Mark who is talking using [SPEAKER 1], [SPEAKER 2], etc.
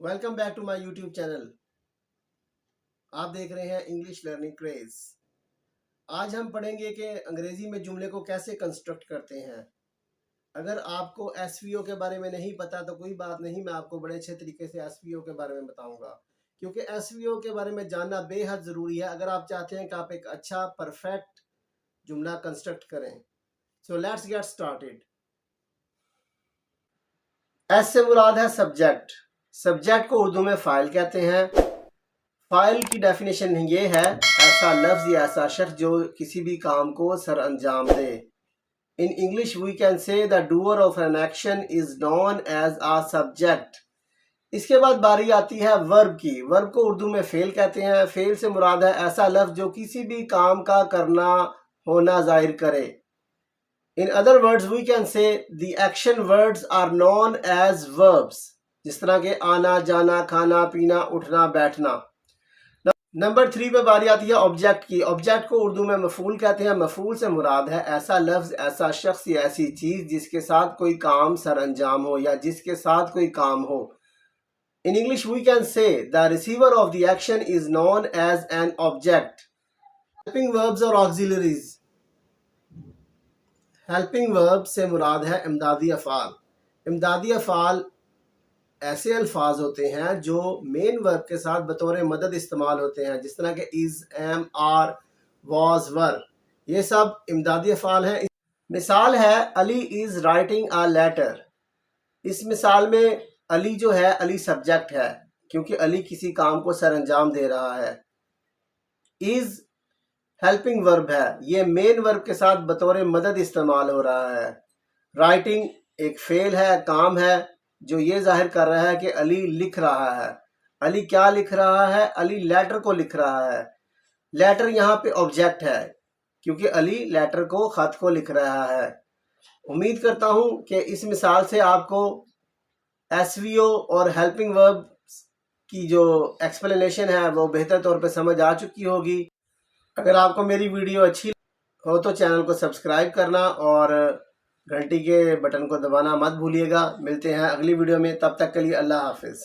[SPEAKER 1] Welcome back to my YouTube channel. आप देख रहे हैं इंग्लिश लर्निंग क्रेज। आज हम पढ़ेंगे कि अंग्रेजी में जुमले को कैसे कंस्ट्रक्ट करते हैं। अगर आपको एसवीओ के बारे में नहीं पता तो कोई बात नहीं, मैं आपको बड़े अच्छे तरीके से एसवीओ के बारे में बताऊंगा, क्योंकि एसवीओ के बारे में जानना बेहद ज़रूरी है अगर आप चाहते हैं कि आप एक अच्छा परफेक्ट जुमला कंस्ट्रक्ट करें। So let's get started. S से मुराद है सब्जेक्ट। सब्जेक्ट को उर्दू में फ़ाइल कहते हैं। फ़ाइल की डेफिनेशन ये है, ऐसा लफ्ज़ या ऐसा शख्स जो किसी भी काम को सर अंजाम दे। In English we can say the doer of an action is known as a subject. इसके बाद बारी आती है वर्ब की। वर्ब को उर्दू में फ़ेल कहते हैं। फ़ेल से मुराद है ऐसा लफ्ज़ जो किसी भी काम का करना होना ज़ाहिर करे। In other words, we can say the action words are known as verbs, जिस तरह के आना, जाना, खाना, पीना, उठना, बैठना। नंबर 3 पे बारी आती है ऑब्जेक्ट की। ऑब्जेक्ट को उर्दू में मफूल कहते हैं। मफूल से मुराद है ऐसा लफ्ज़, ऐसा शख्स या ऐसी चीज़ जिसके साथ कोई काम सर अंजाम हो या जिसके साथ कोई काम हो। In English, we can say the receiver of the action is known as an object. Helping verbs or auxiliaries. Helping verb से मुराद है इमदादी अफ़ाल। इमदादी अफ़ाल ऐसे अल्फाज होते हैं जो मेन वर्ब के साथ बतौर मदद इस्तेमाल होते हैं, जिस तरह के is, am, are, was, were, ये सब इमदादी अफ़ाल हैं। मिसाल है Ali is writing a letter. इस मिसाल में अली जो है, अली सब्जेक्ट है क्योंकि अली किसी काम को सर अंजाम दे रहा है। इज़ हेल्पिंग वर्ब है, ये मेन वर्ब के साथ बतौर मदद इस्तेमाल हो रहा है। राइटिंग एक फेल है, काम है जो ये जाहिर कर रहा है कि अली लिख रहा है। अली क्या लिख रहा है? अली लेटर को लिख रहा है। लेटर यहाँ पे ऑब्जेक्ट है क्योंकि अली लेटर को, ख़त को लिख रहा है। उम्मीद करता हूँ कि इस मिसाल से आपको एसवीओ और हेल्पिंग वर्ब की जो एक्सप्लेनेशन है वो बेहतर तौर पे समझ आ चुकी होगी। अगर आपको मेरी वीडियो अच्छी हो तो चैनल को सब्सक्राइब करना और घंटी के बटन को दबाना मत भूलिएगा। मिलते हैं अगली वीडियो में, तब तक के लिए अल्लाह हाफिज़।